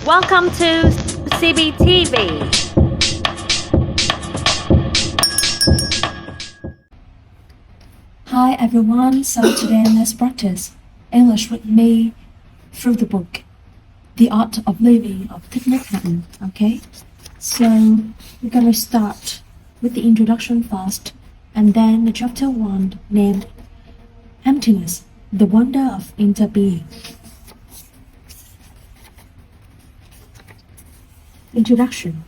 Welcome to CBTV. Hi everyone, so today let's practice English with me through the book The Art of Living of Thich Nhat Hanh. Okay, so we're gonna start with the introduction first and then the chapter 1 named Emptiness, the Wonder of Interbeing. Introduction.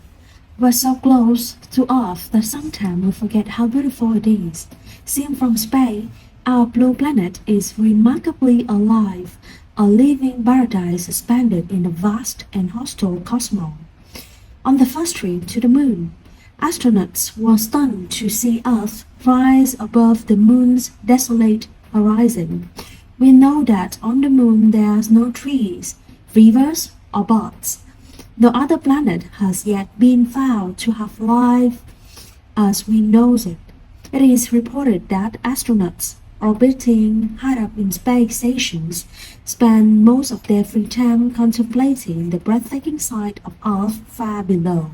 We're so close to Earth that sometimes we forget how beautiful it is. Seen from space, our blue planet is remarkably alive, a living paradise suspended in a vast and hostile cosmos. On the first trip to the moon, astronauts were stunned to see Earth rise above the moon's desolate horizon. We know that on the moon there's no trees, rivers, or birds. No other planet has yet been found to have life as we know it. It is reported that astronauts orbiting high up in space stations spend most of their free time contemplating the breathtaking sight of Earth far below.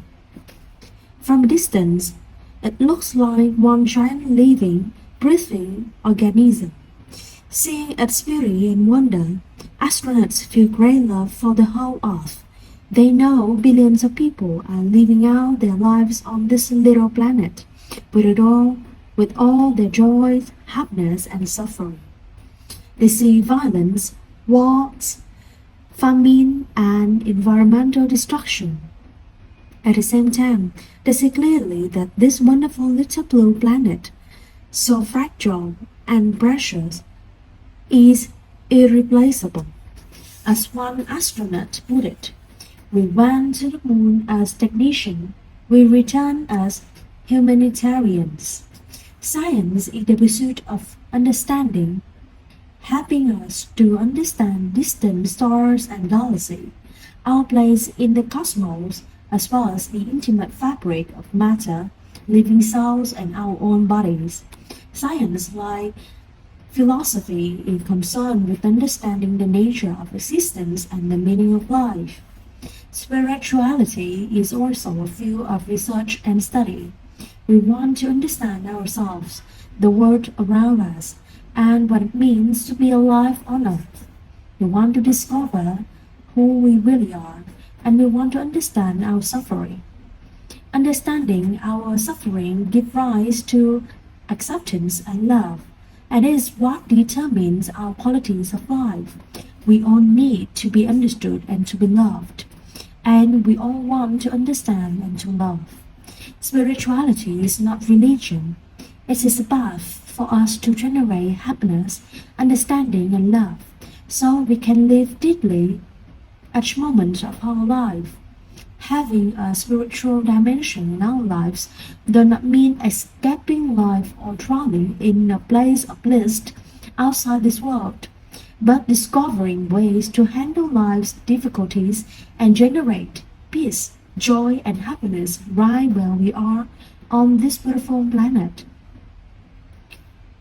From a distance, it looks like one giant living, breathing organism. Seeing its beauty and wonder, astronauts feel great love for the whole Earth. They know billions of people are living out their lives on this little planet, with all their joys, happiness, and suffering. They see violence, wars, famine, and environmental destruction. At the same time, they see clearly that this wonderful little blue planet, so fragile and precious, is irreplaceable. As one astronaut put it, we went to the moon as technicians, we return as humanitarians. Science is the pursuit of understanding, helping us to understand distant stars and galaxies, our place in the cosmos, as well as the intimate fabric of matter, living cells, and our own bodies. Science, like philosophy, is concerned with understanding the nature of existence and the meaning of life. Spirituality is also a field of research and study. We want to understand ourselves, the world around us, and what it means to be alive on Earth. We want to discover who we really are, and we want to understand our suffering. Understanding our suffering gives rise to acceptance and love, and is what determines our qualities of life. We all need to be understood and to be loved. And we all want to understand and to love. Spirituality is not religion. It is a path for us to generate happiness, understanding, and love, so we can live deeply each moment of our life. Having a spiritual dimension in our lives does not mean escaping life or drowning in a place of bliss outside this world, but discovering ways to handle life's difficulties and generate peace, joy, and happiness right where we are on this beautiful planet.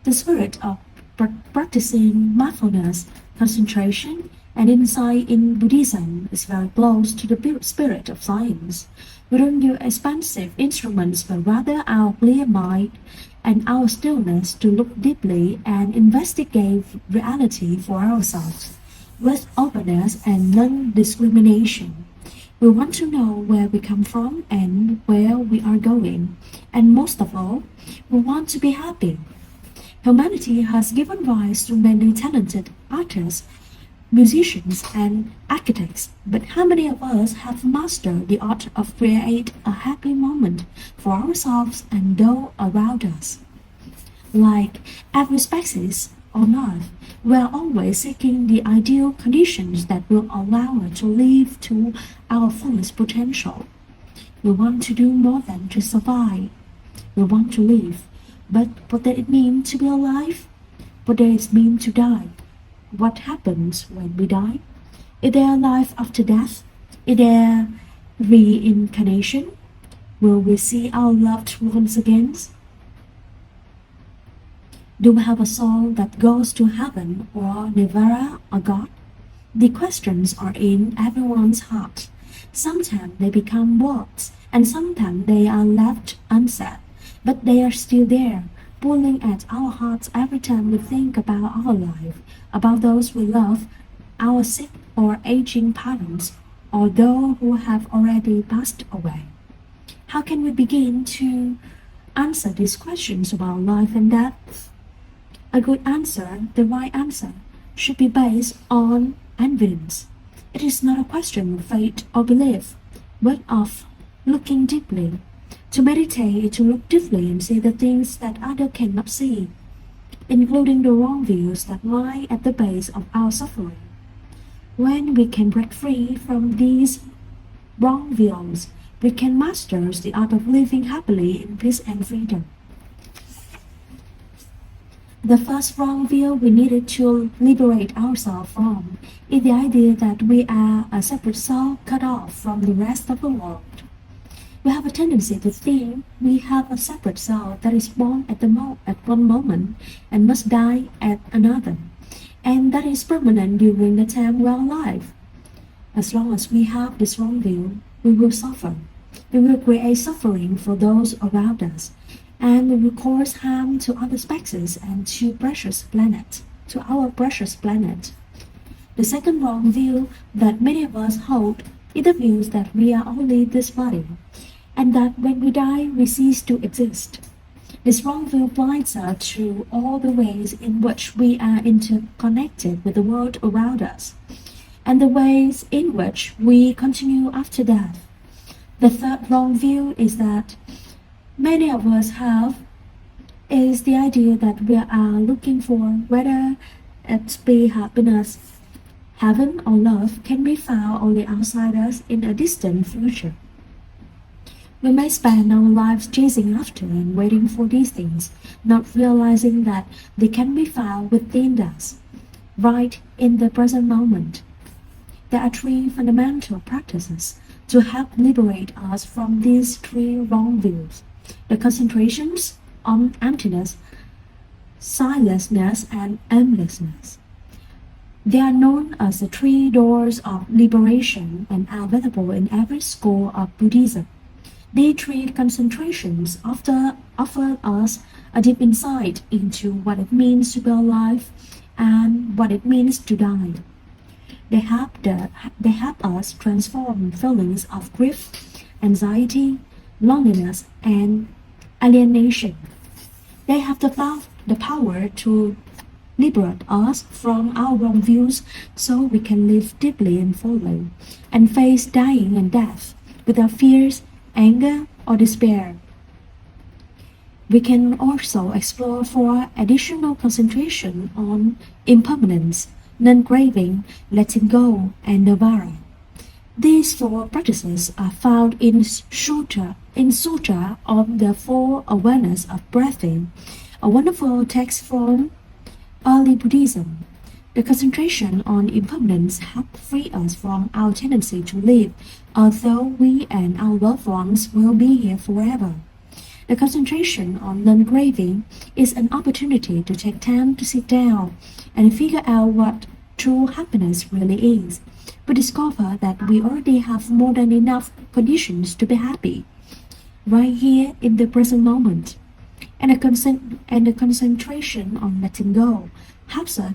The spirit of practicing mindfulness, concentration, and insight in Buddhism is very close to the spirit of science. We don't use expensive instruments, but rather our clear mind and our stillness to look deeply and investigate reality for ourselves with openness and non-discrimination. We want to know where we come from and where we are going, and most of all, we want to be happy. Humanity has given rise to many talented artists, musicians, and architects, but how many of us have mastered the art of create a happy moment for ourselves and those around us? Like every species on Earth, we are always seeking the ideal conditions that will allow us to live to our fullest potential. We want to do more than to survive. We want to live. But what does it mean to be alive? What does it mean to die? What happens when we die? Is there a life after death? Is there reincarnation? Will we see our loved ones again? Do we have a soul that goes to heaven or Nirvana or God? The questions are in everyone's heart. Sometimes they become words, and sometimes they are left unsaid, but they are still there, pulling at our hearts every time we think about our life, about those we love, our sick or aging parents, or those who have already passed away. How can we begin to answer these questions about life and death? A good answer, the right answer, should be based on evidence. It is not a question of faith or belief, but of looking deeply. To meditate is to look deeply and see the things that others cannot see, including the wrong views that lie at the base of our suffering. When we can break free from these wrong views, we can master the art of living happily in peace and freedom. The first wrong view we needed to liberate ourselves from is the idea that we are a separate soul cut off from the rest of the world. We have a tendency to think we have a separate soul that is born at one moment and must die at another, and that is permanent during the time we are alive. As long as we have this wrong view, we will suffer. We will create suffering for those around us, and we will cause harm to other species and to our precious planet. The second wrong view that many of us hold is the view that we are only this body, and that when we die we cease to exist. This wrong view blinds us to all the ways in which we are interconnected with the world around us, and the ways in which we continue after death. The third wrong view is that many of us have is the idea that we are looking for, whether it be happiness, heaven, or love, can be found only outside us in a distant future. We may spend our lives chasing after and waiting for these things, not realizing that they can be found within us, right in the present moment. There are three fundamental practices to help liberate us from these three wrong views: the concentrations on emptiness, sightlessness, and aimlessness. They are known as the three doors of liberation and are available in every school of Buddhism. These three concentrations offer us a deep insight into what it means to be alive and what it means to die. They help us transform feelings of grief, anxiety, loneliness, and alienation. They have the power to liberate us from our wrong views so we can live deeply and fully and face dying and death without fears, anger, or despair. We can also explore for additional concentration on impermanence, non-craving, letting go, and nirvana. These four practices are found in Sutra of the Four Awareness of Breathing, a wonderful text from early Buddhism. The concentration on impermanence helps free us from our tendency to live, although we and our loved ones will be here forever. The concentration on non-craving is an opportunity to take time to sit down and figure out what true happiness really is. We discover that we already have more than enough conditions to be happy, right here in the present moment. And the concentration on letting go helps us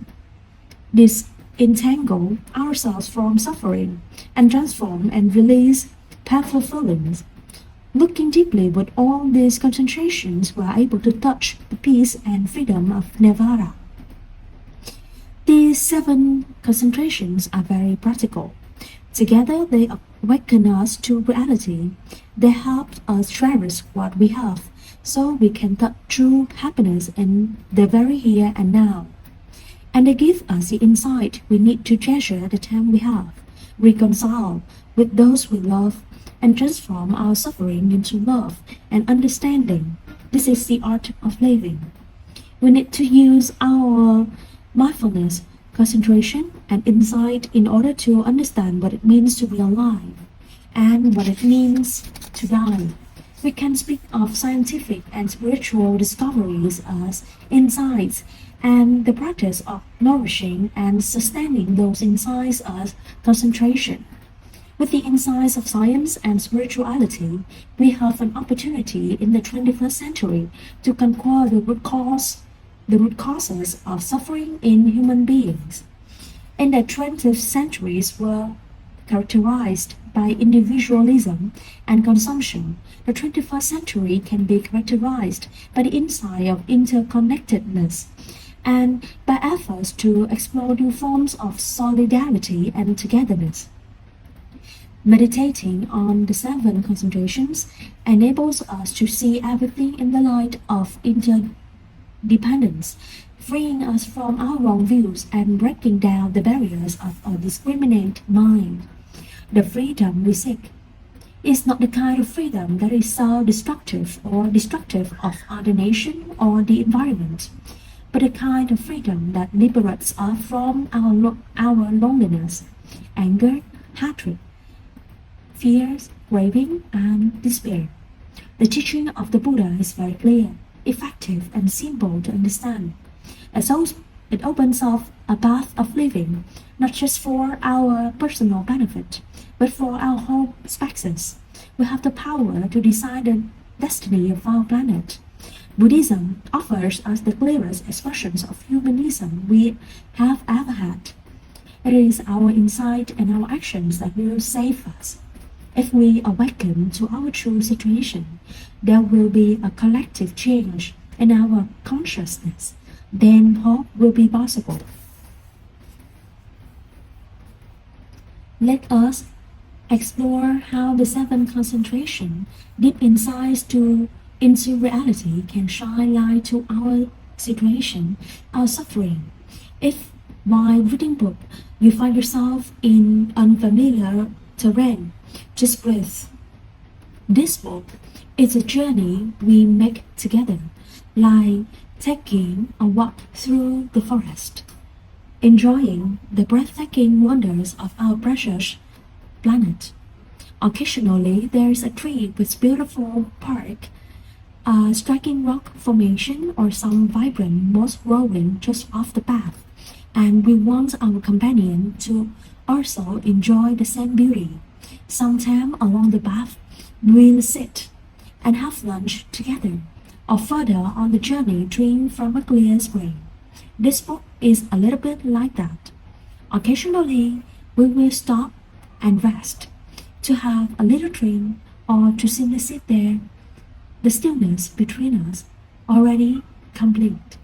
disentangle ourselves from suffering and transform and release painful feelings. Looking deeply with all these concentrations, we are able to touch the peace and freedom of nirvana. These 7 concentrations are very practical. Together, they awaken us to reality. They help us cherish what we have, so we can touch true happiness in the very here and now. And they give us the insight we need to treasure the time we have, reconcile with those we love, and transform our suffering into love and understanding. This is the art of living. We need to use our mindfulness, concentration, and insight in order to understand what it means to be alive and what it means to die. We can speak of scientific and spiritual discoveries as insights, and the practice of nourishing and sustaining those insights as concentration. With the insights of science and spirituality, we have an opportunity in the 21st century to conquer the root causes of suffering in human beings. In the 20th centuries were characterized by individualism and consumption. The 21st century can be characterized by the insight of interconnectedness and by efforts to explore new forms of solidarity and togetherness. Meditating on the seven concentrations enables us to see everything in the light of interdependence, freeing us from our wrong views and breaking down the barriers of a discriminate mind. The freedom we seek is not the kind of freedom that is self-destructive or destructive of other nation or the environment, but a kind of freedom that liberates us from our loneliness, anger, hatred, fears, craving, and despair. The teaching of the Buddha is very clear, effective, and simple to understand. It opens up a path of living, not just for our personal benefit, but for our whole species. We have the power to decide the destiny of our planet. Buddhism offers us the clearest expressions of humanism we have ever had. It is our insight and our actions that will save us. If we awaken to our true situation, there will be a collective change in our consciousness. Then hope will be possible. Let us explore how the seven concentration, deep insights into reality, can shine light to our situation, our suffering. If while reading book you find yourself in unfamiliar terrain, just breathe. This book is a journey we make together, like taking a walk through the forest, enjoying the breathtaking wonders of our precious planet. Occasionally, there is a tree with beautiful park, a striking rock formation, or some vibrant moss growing just off the path, and we want our companion to also enjoy the same beauty. Sometime along the path, we'll sit and have lunch together, or further on the journey drink from a clear spring. This book is a little bit like that. Occasionally, we will stop and rest, to have a little drink, or to simply sit there, the stillness between us already complete.